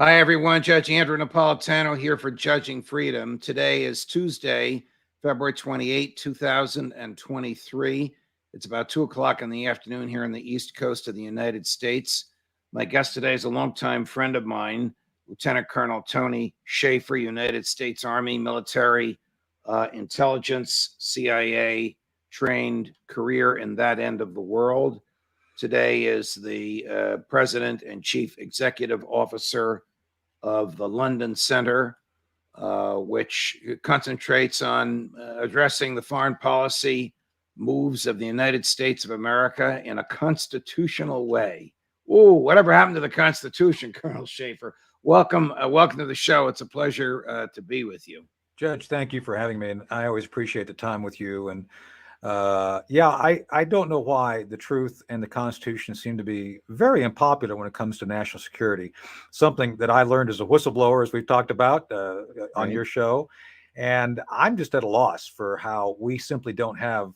Hi, everyone. Judge Andrew Napolitano here for Judging Freedom. Today is Tuesday, February 28, 2023. It's about 2 o'clock in the afternoon here on the East Coast of the United States. My guest today is a longtime friend of mine, Lieutenant Colonel Tony Shaffer, United States Army military intelligence, CIA trained career in that end of the world. Today is the President and Chief Executive Officer of the London Center, which concentrates on addressing the foreign policy moves of the United States of America in a constitutional way. Oh, whatever happened to the Constitution, Colonel Shaffer? Welcome to the show. It's a pleasure to be with you. Judge, thank you for having me, and I always appreciate the time with you. And I don't know why the truth and the Constitution seem to be very unpopular when it comes to national security. Something that I learned as a whistleblower, as we've talked about on your show, and I'm just at a loss for how we simply don't have.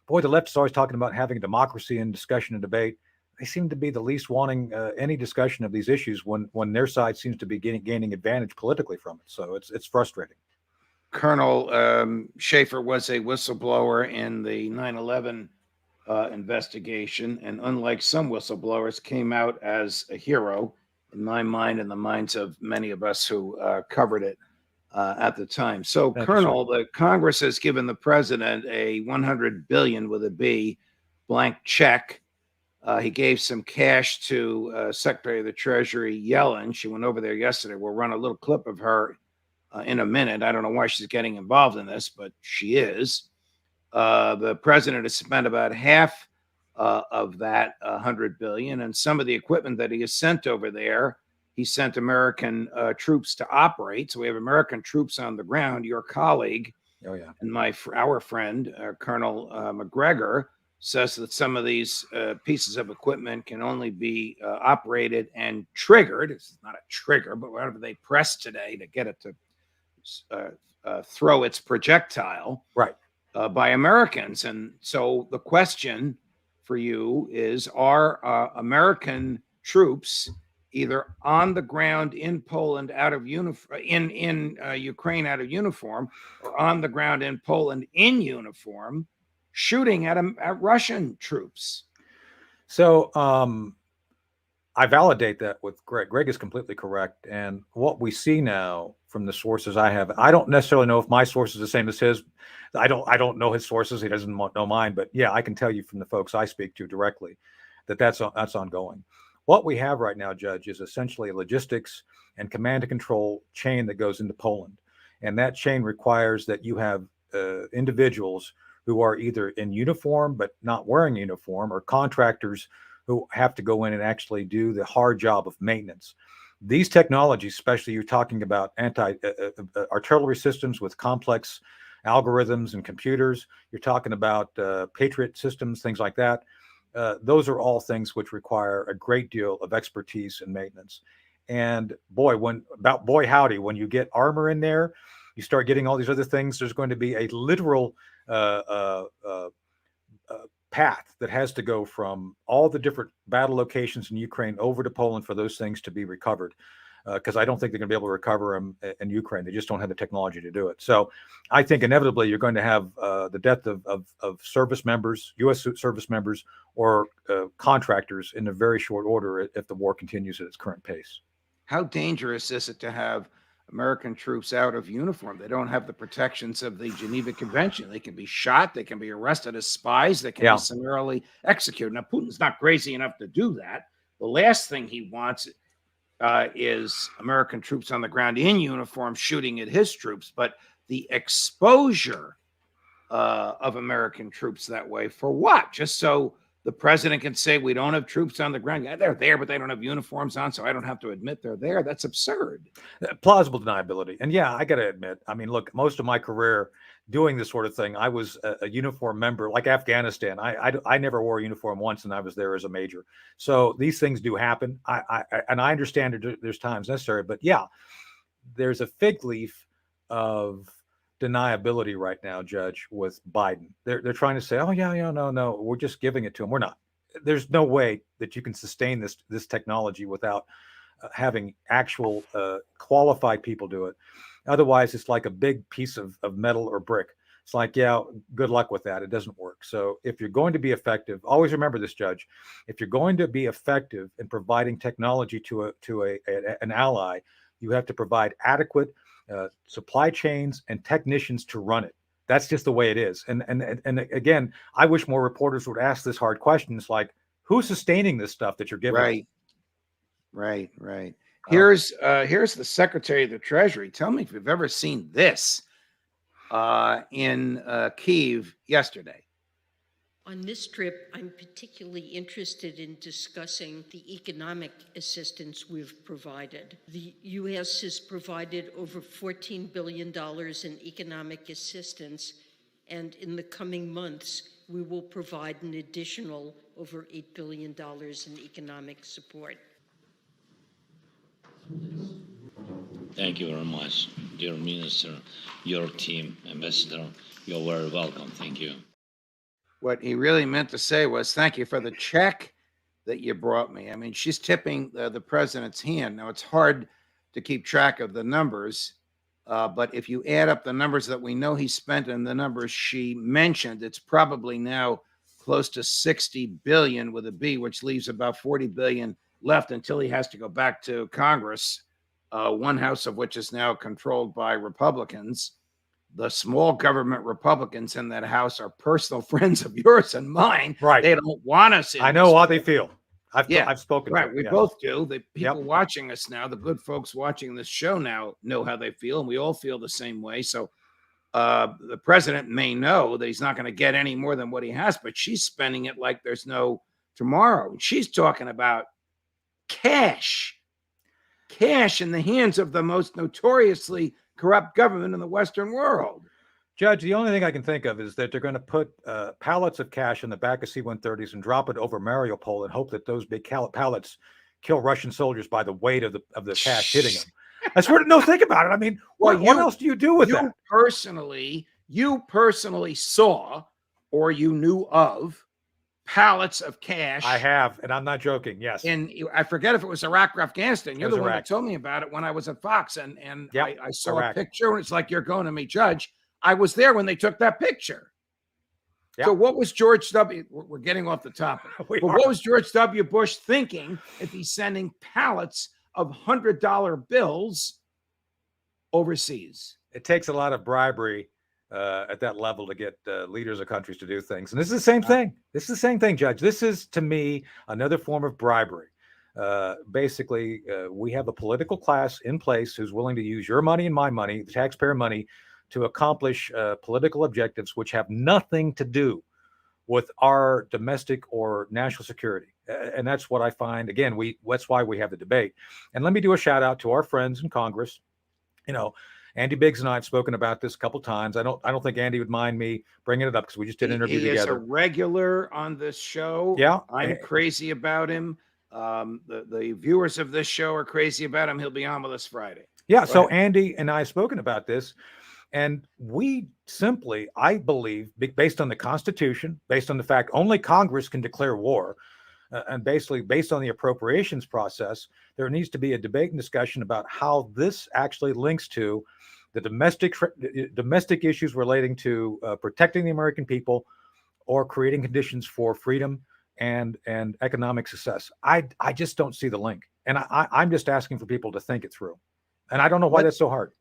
Boy, the left is always talking about having democracy and discussion and debate. They seem to be the least wanting any discussion of these issues when their side seems to be gaining advantage politically from it. So it's frustrating. Colonel Shaffer was a whistleblower in the 9/11 investigation, and unlike some whistleblowers, came out as a hero in my mind and the minds of many of us who covered it at the time. So, Colonel, the Congress has given the president a $100 billion with a B blank check. He gave some cash to Secretary of the Treasury Yellen. She went over there yesterday. We'll run a little clip of her in a minute. I don't know why she's getting involved in this, but she is. The president has spent about half of that $100 billion, and some of the equipment that he has sent over there, he sent American troops to operate. So we have American troops on the ground. Your colleague, and our friend Colonel McGregor, says that some of these pieces of equipment can only be operated and triggered. It's not a trigger, but whatever they press today to get it to throw its projectile by Americans. And so the question for you is, are American troops either on the ground in Poland out of uniform, in Ukraine out of uniform, or on the ground in Poland in uniform, shooting at Russian troops? So I validate that with Greg. Greg is completely correct. And what we see now from the sources I have, I don't necessarily know if my source is the same as his. I don't know his sources. He doesn't know mine. But yeah, I can tell you from the folks I speak to directly that's ongoing. What we have right now, Judge, is essentially a logistics and command and control chain that goes into Poland. And that chain requires that you have individuals who are either in uniform but not wearing uniform, or contractors who have to go in and actually do the hard job of maintenance. These technologies, especially you're talking about artillery systems with complex algorithms and computers, you're talking about Patriot systems, things like that. Those are all things which require a great deal of expertise and maintenance. And boy, howdy, when you get armor in there, you start getting all these other things. There's going to be a literal path that has to go from all the different battle locations in Ukraine over to Poland for those things to be recovered. Because I don't think they're going to be able to recover them in Ukraine. They just don't have the technology to do it. So I think inevitably you're going to have the death of service members, U.S. service members, or contractors in a very short order if the war continues at its current pace. How dangerous is it to have American troops out of uniform? They don't have the protections of the Geneva Convention. They can be shot. They can be arrested as spies. They can be summarily executed. Now, Putin's not crazy enough to do that. The last thing he wants is American troops on the ground in uniform shooting at his troops. But the exposure of American troops that way, for what? Just so the president can say we don't have troops on the ground. Yeah, they're there, but they don't have uniforms on, so I don't have to admit they're there. That's absurd. Plausible deniability. And yeah, I got to admit, I mean, look, most of my career doing this sort of thing, I was a uniform member, like Afghanistan. I never wore a uniform once, and I was there as a major. So these things do happen. I understand there's times necessary, but yeah, there's a fig leaf of deniability right now, Judge, with Biden. They're trying to say, oh yeah, no, we're just giving it to him. We're not. There's no way that you can sustain this technology without having actual qualified people do it. Otherwise, it's like a big piece of metal or brick. It's like, yeah, good luck with that. It doesn't work. So if you're going to be effective, always remember this, Judge. If you're going to be effective in providing technology to an ally, you have to provide adequate supply chains and technicians to run it. That's just the way it is. And again, I wish more reporters would ask this hard question. It's like, who's sustaining this stuff that you're giving? Right. Here's the Secretary of the Treasury. Tell me if you've ever seen this in Kyiv yesterday. On this trip, I'm particularly interested in discussing the economic assistance we've provided. The U.S. has provided over $14 billion in economic assistance, and in the coming months, we will provide an additional over $8 billion in economic support. Thank you very much, dear Minister, your team, Ambassador. You're very welcome. Thank you. What he really meant to say was, thank you for the check that you brought me. I mean, she's tipping the president's hand. Now, it's hard to keep track of the numbers, but if you add up the numbers that we know he spent and the numbers she mentioned, it's probably now close to 60 billion with a B, which leaves about 40 billion left until he has to go back to Congress, one house of which is now controlled by Republicans. The small government Republicans in that house are personal friends of yours and mine. Right. They don't want us in. I know how they feel. I've spoken. Right. To them, We yes. both do. The people watching us now, the good folks watching this show now, know how they feel, and we all feel the same way. So the president may know that he's not going to get any more than what he has, but she's spending it like there's no tomorrow. She's talking about cash in the hands of the most notoriously corrupt government in the Western world. Judge, the only thing I can think of is that they're going to put pallets of cash in the back of C-130s and drop it over Mariupol and hope that those big pallets kill Russian soldiers by the weight of the cash hitting them. I swear to no, think about it. I mean, what else do you do with that? You personally saw or you knew of pallets of cash. I have, and I'm not joking. Yes. And I forget if it was Iraq or Afghanistan. You're the one Iraq. that told me about it when I was at Fox, and Yep, I saw Iraq. a picture, and it's like, you're going to me, Judge. I was there when they took that picture. Yep. So what was George W. We're getting off the topic. What was George W. Bush thinking if he's sending pallets of $100 bills overseas? It takes a lot of bribery at that level to get leaders of countries to do things. And this is the same thing. This is the same thing, Judge. This is, to me, another form of bribery. Basically, we have a political class in place who's willing to use your money and my money, the taxpayer money, to accomplish political objectives which have nothing to do with our domestic or national security. And that's what I find. Again, that's why we have the debate. And let me do a shout out to our friends in Congress. You know, Andy Biggs and I have spoken about this a couple times. I don't think Andy would mind me bringing it up because we just did an interview together. He is a regular on this show. Yeah. I'm crazy about him. The viewers of this show are crazy about him. He'll be on with us Friday. Yeah. So Andy and I have spoken about this. And we simply, I believe, based on the Constitution, based on the fact only Congress can declare war, and basically based on the appropriations process, there needs to be a debate and discussion about how this actually links to the domestic issues relating to protecting the American people or creating conditions for freedom and economic success. I just don't see the link. And I'm just asking for people to think it through. And I don't know why that's so hard.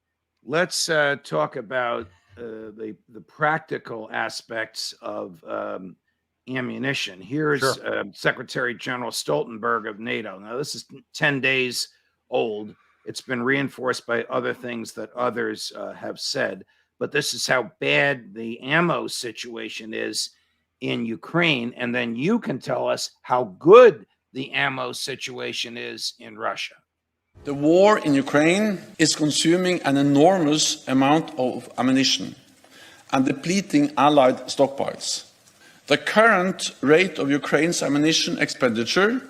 Let's talk about the practical aspects of ammunition. Here's Secretary General Stoltenberg of NATO. Now, this is 10 days old. It's been reinforced by other things that others have said. But this is how bad the ammo situation is in Ukraine. And then you can tell us how good the ammo situation is in Russia. The war in Ukraine is consuming an enormous amount of ammunition and depleting Allied stockpiles. The current rate of Ukraine's ammunition expenditure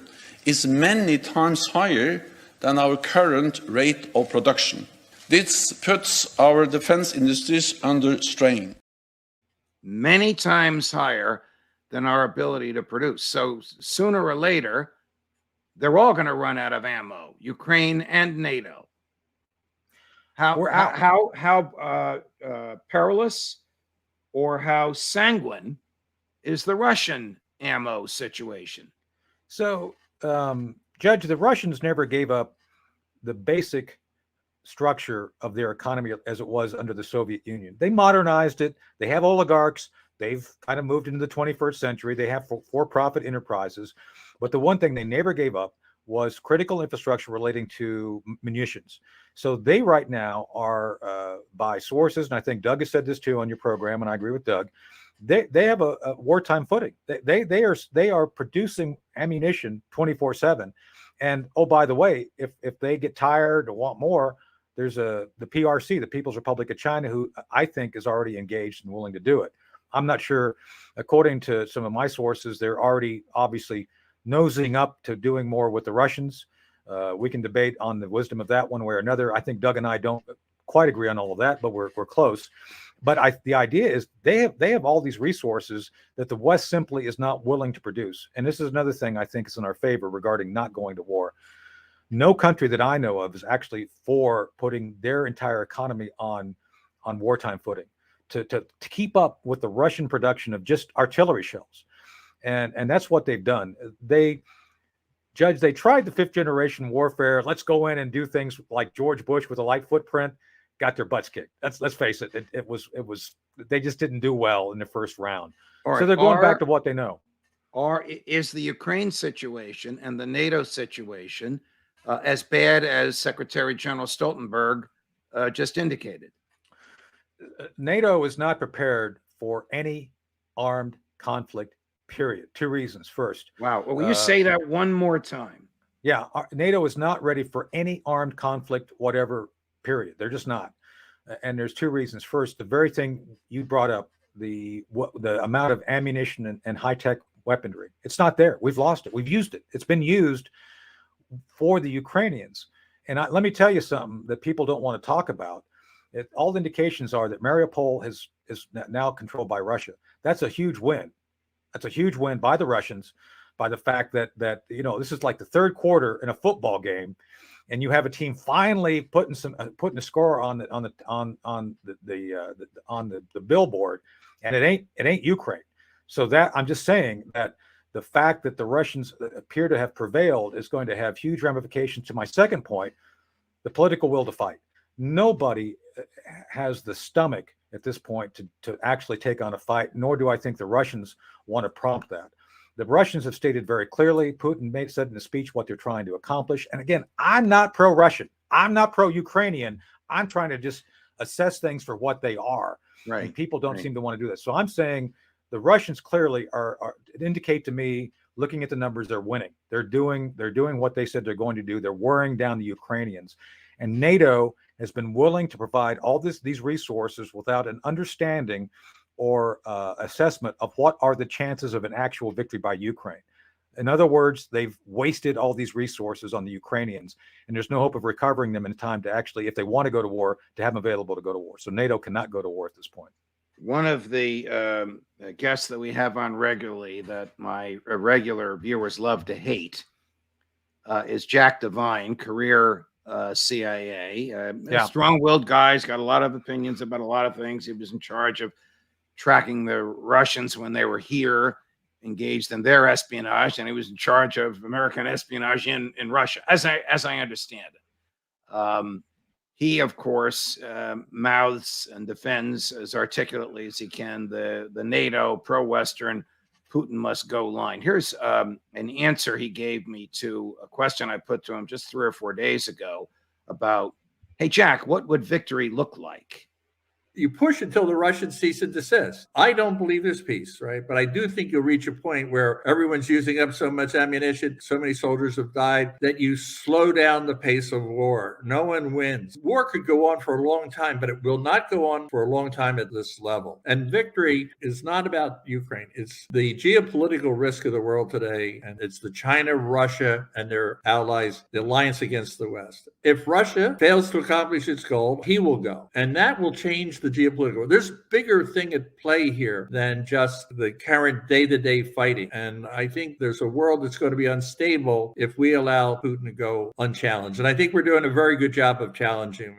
is many times higher than our current rate of production. This puts our defense industries under strain. Many times higher than our ability to produce. So sooner or later, they're all going to run out of ammo, Ukraine and NATO. How perilous or how sanguine is the Russian ammo situation? So, Judge, the Russians never gave up the basic structure of their economy as it was under the Soviet Union. They modernized it. They have oligarchs. They've kind of moved into the 21st century. They have for-profit enterprises. But the one thing they never gave up was critical infrastructure relating to munitions. So they right now are, by sources, and I think Doug has said this too on your program, and I agree with Doug, they have a wartime footing. They are producing ammunition 24/7. And oh, by the way, if they get tired or want more, there's the PRC, the People's Republic of China, who I think is already engaged and willing to do it. I'm not sure. According to some of my sources, they're already obviously nosing up to doing more with the Russians. We can debate on the wisdom of that one way or another. I think Doug and I don't quite agree on all of that, but we're close. But the idea is they have all these resources that the West simply is not willing to produce. And this is another thing I think is in our favor regarding not going to war. No country that I know of is actually for putting their entire economy on wartime footing to keep up with the Russian production of just artillery shells. And that's what they've done. They tried the fifth generation warfare. Let's go in and do things like George Bush with a light footprint. Got their butts kicked. Let's face it. It was they just didn't do well in the first round. Right. So they're going back to what they know. Or is the Ukraine situation and the NATO situation as bad as Secretary General Stoltenberg just indicated? NATO is not prepared for any armed conflict, period. Two reasons. First. Wow. Well, will you say that one more time? Yeah. NATO is not ready for any armed conflict, whatever, period. They're just not. And there's two reasons. First, the very thing you brought up, the amount of ammunition and high-tech weaponry. It's not there. We've lost it. We've used it. It's been used for the Ukrainians. And let me tell you something that people don't want to talk about. All the indications are that Mariupol is now controlled by Russia. That's a huge win. That's a huge win by the Russians, by the fact that this is like the third quarter in a football game, and you have a team finally putting a score on the billboard, and it ain't Ukraine. So that I'm just saying that the fact that the Russians appear to have prevailed is going to have huge ramifications. To my second point, the political will to fight. Nobody has the stomach at this point to actually take on a fight, nor do I think the Russians want to prompt that. The Russians have stated very clearly, Putin said in the speech what they're trying to accomplish. And again, I'm not pro-Russian. I'm not pro-Ukrainian. I'm trying to just assess things for what they are. Right. And people don't seem to want to do that. So I'm saying the Russians clearly are indicate to me, looking at the numbers, they're winning. They're doing what they said they're going to do. They're wearing down the Ukrainians. And NATO has been willing to provide all these resources without an understanding or assessment of what are the chances of an actual victory by Ukraine. In other words, they've wasted all these resources on the Ukrainians, and there's no hope of recovering them in time to actually, if they want to go to war, to have them available to go to war. So NATO cannot go to war at this point. One of the guests that we have on regularly that my regular viewers love to hate is Jack Devine, career CIA. Strong-willed guy. He's got a lot of opinions about a lot of things. He was in charge of tracking the Russians when they were here, engaged in their espionage, and he was in charge of American espionage in Russia, as I understand it. He, of course, mouths and defends as articulately as he can the NATO pro-Western Putin must go line. Here's an answer he gave me to a question I put to him just 3 or 4 days ago about, hey, Jack, what would victory look like? You push until the Russians cease and desist. I don't believe there's peace, right? But I do think you'll reach a point where everyone's using up so much ammunition, so many soldiers have died, that you slow down the pace of war. No one wins. War could go on for a long time, but it will not go on for a long time at this level. And victory is not about Ukraine. It's the geopolitical risk of the world today, and it's the China, Russia, and their allies, the alliance against the West. If Russia fails to accomplish its goal, he will go. And that will change the the geopolitical. There's bigger thing at play here than just the current day-to-day fighting. And I think there's a world that's going to be unstable if we allow Putin to go unchallenged. And I think we're doing a very good job of challenging him.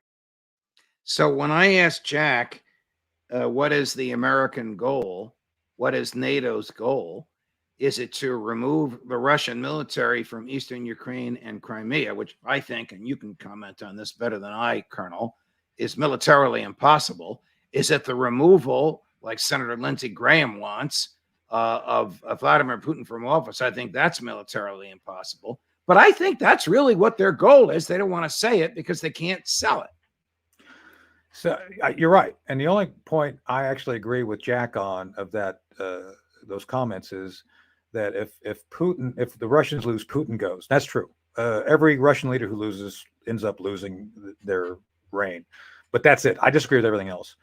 So when I asked Jack, what is the American goal? What is NATO's goal? Is it to remove the Russian military from eastern Ukraine and Crimea, which I think, and you can comment on this better than I, Colonel, is militarily impossible? Is it the removal, like Senator Lindsey Graham wants, of Vladimir Putin from office? I think that's militarily impossible. But I think that's really what their goal is. They don't want to say it because they can't sell it. So you're right. And the only point I actually agree with Jack on of that, those comments is that if the Russians lose, Putin goes. That's true. Every Russian leader who loses ends up losing their reign. But that's it. I disagree with everything else.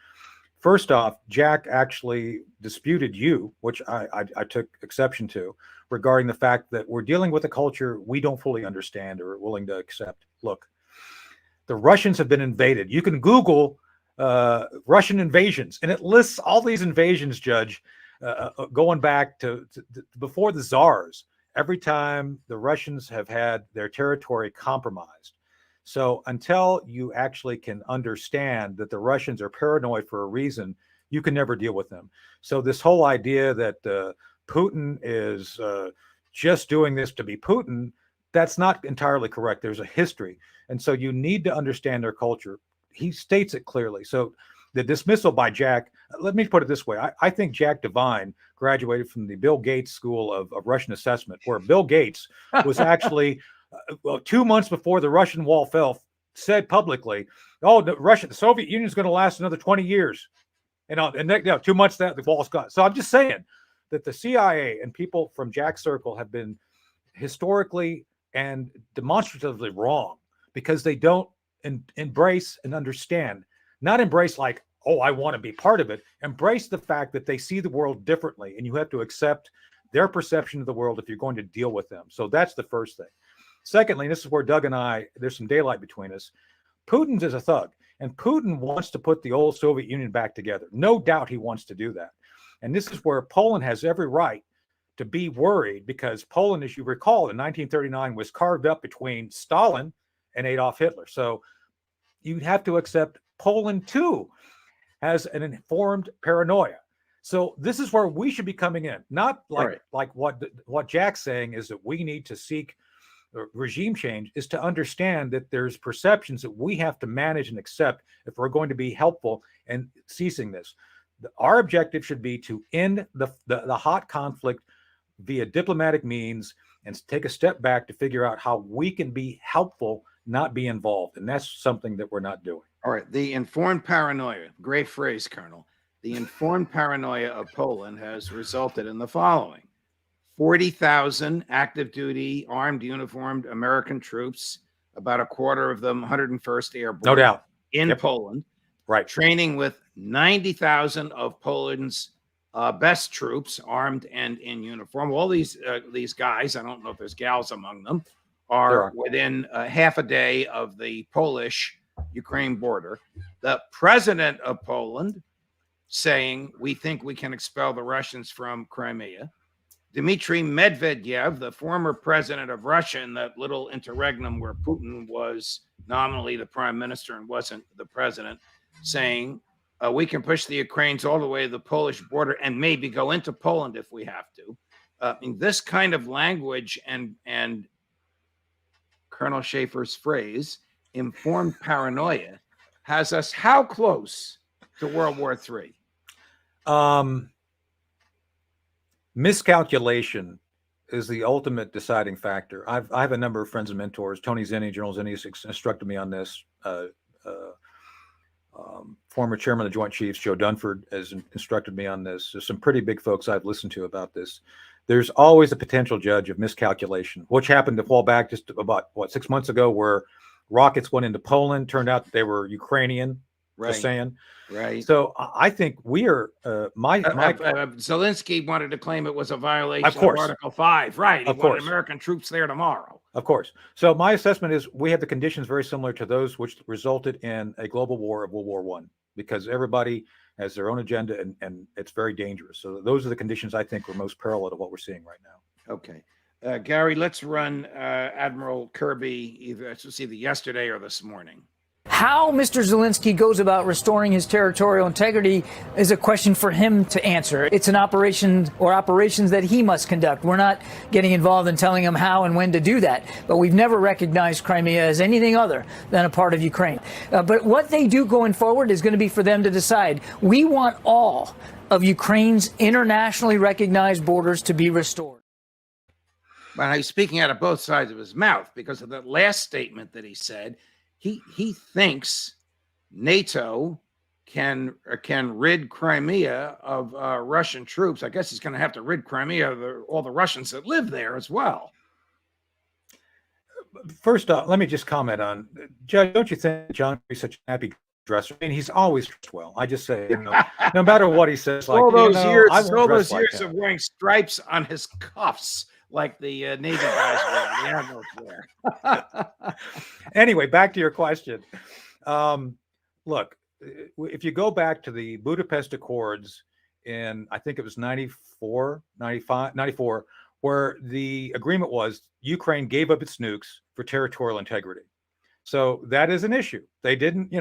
First off, Jack actually disputed you, which I took exception to, regarding the fact that we're dealing with a culture we don't fully understand or are willing to accept. Look, the Russians have been invaded. You can Google Russian invasions, and it lists all these invasions, Judge, going back to before the czars. Every time the Russians have had their territory compromised. So until you actually can understand that the Russians are paranoid for a reason, you can never deal with them. So this whole idea that Putin is just doing this to be Putin, that's not entirely correct. There's a history. And so you need to understand their culture. He states it clearly. So the dismissal by Jack, let me put it this way. I think Jack Devine graduated from the Bill Gates School of Russian Assessment, where Bill Gates was actually, 2 months before the Russian wall fell, said publicly, oh, the Soviet Union is going to last another 20 years. And 2 months that the wall's gone. So I'm just saying that the CIA and people from Jack's circle have been historically and demonstratively wrong because they don't embrace and understand. Not embrace like, oh, I want to be part of it. Embrace the fact that they see the world differently, and you have to accept their perception of the world if you're going to deal with them. So that's the first thing. Secondly, this is where Doug and I, there's some daylight between us. Putin is a thug, and Putin wants to put the old Soviet Union back together. No doubt he wants to do that. And this is where Poland has every right to be worried, because Poland, as you recall, in 1939 was carved up between Stalin and Adolf Hitler. So you have to accept Poland too has an informed paranoia. So this is where we should be coming in, not like what Jack's saying is that we need to seek regime change, is to understand that there's perceptions that we have to manage and accept if we're going to be helpful in ceasing this. Our objective should be to end the hot conflict via diplomatic means and take a step back to figure out how we can be helpful, not be involved. And that's something that we're not doing. All right. The informed paranoia, great phrase, Colonel. The informed paranoia of Poland has resulted in the following: 40,000 active duty, armed, uniformed American troops, about a quarter of them 101st Airborne. No doubt. In Poland. Right. Training with 90,000 of Poland's best troops, armed and in uniform. All these guys, I don't know if there's gals among them, are within half a day of the Polish-Ukraine border. The president of Poland saying, we think we can expel the Russians from Crimea. Dmitry Medvedev, the former president of Russia, in that little interregnum where Putin was nominally the prime minister and wasn't the president, saying, we can push the Ukrainians all the way to the Polish border and maybe go into Poland if we have to. In this kind of language and Colonel Schaefer's phrase, informed paranoia, has us how close to World War III? Miscalculation is the ultimate deciding factor. I have a number of friends and mentors. Tony Zinni, General Zinni, has instructed me on this. Former chairman of the Joint Chiefs, Joe Dunford, has instructed me on this. There's some pretty big folks I've listened to about this. There's always a potential, Judge, of miscalculation, which happened to fall back just about, 6 months ago, where rockets went into Poland. Turned out that they were Ukrainian. Right. Just saying. Right. So I think we are, Zelensky wanted to claim it was a violation of Article 5. Right. He wanted American troops there tomorrow. Of course. So my assessment is we have the conditions very similar to those which resulted in a global war of World War I. because everybody has their own agenda and it's very dangerous. So those are the conditions I think are most parallel to what we're seeing right now. Okay. Gary, let's run Admiral Kirby either yesterday or this morning. How Mr. Zelensky goes about restoring his territorial integrity is a question for him to answer. It's an operation or operations that he must conduct. We're not getting involved in telling him how and when to do that. But we've never recognized Crimea as anything other than a part of Ukraine. But what they do going forward is going to be for them to decide. We want all of Ukraine's internationally recognized borders to be restored. Well, he's speaking out of both sides of his mouth because of that last statement that he said. He thinks NATO can rid Crimea of Russian troops. I guess he's going to have to rid Crimea of all the Russians that live there as well. First off, let me just comment on, Judge, don't you think John is such a happy dresser? I mean, he's always dressed well. I just say, no matter what he says, like, all those years, I won't all dress those like years that. of wearing stripes on his cuffs, like the Navy guys wear, the admirals wear. Anyway, back to your question. Look, if you go back to the Budapest Accords in, I think it was 94, where the agreement was Ukraine gave up its nukes for territorial integrity. So that is an issue. They didn't,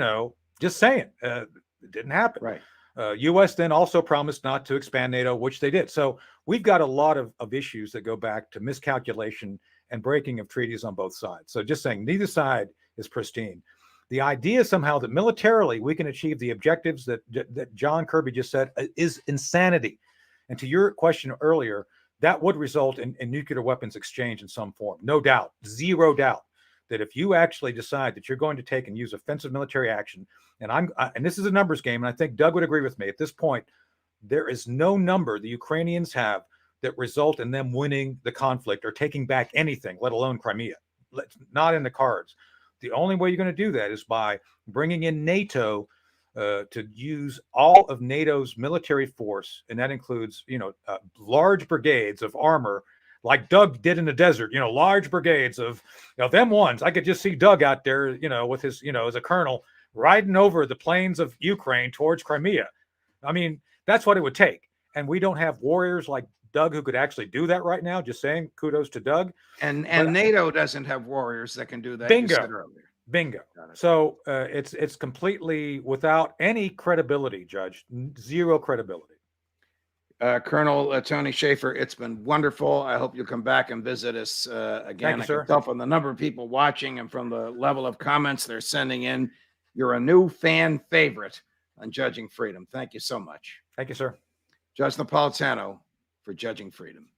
just saying, it didn't happen. Right. U.S. then also promised not to expand NATO, which they did. So we've got a lot of issues that go back to miscalculation and breaking of treaties on both sides. So just saying neither side is pristine. The idea somehow that militarily we can achieve the objectives that John Kirby just said is insanity. And to your question earlier, that would result in nuclear weapons exchange in some form. No doubt, zero doubt, that if you actually decide that you're going to take and use offensive military action, and this is a numbers game, and I think Doug would agree with me at this point, there is no number the Ukrainians have that result in them winning the conflict or taking back anything, let alone Crimea. Not in the cards. The only way you're going to do that is by bringing in NATO to use all of NATO's military force, and that includes, large brigades of armor, like Doug did in the desert. Large brigades of them ones. I could just see Doug out there, with his, as a colonel, riding over the plains of Ukraine towards Crimea. I mean, that's what it would take, and we don't have warriors like Doug who could actually do that right now. Just saying, kudos to Doug. And NATO doesn't have warriors that can do that. Bingo. You said earlier. Bingo. So it's completely without any credibility, Judge. Zero credibility. Colonel Tony Shaffer, it's been wonderful. I hope you'll come back and visit us again. Thank you, I sir. can tell from the number of people watching and from the level of comments they're sending in, you're a new fan favorite on Judging Freedom. Thank you so much. Thank you, sir. Judge Napolitano for Judging Freedom.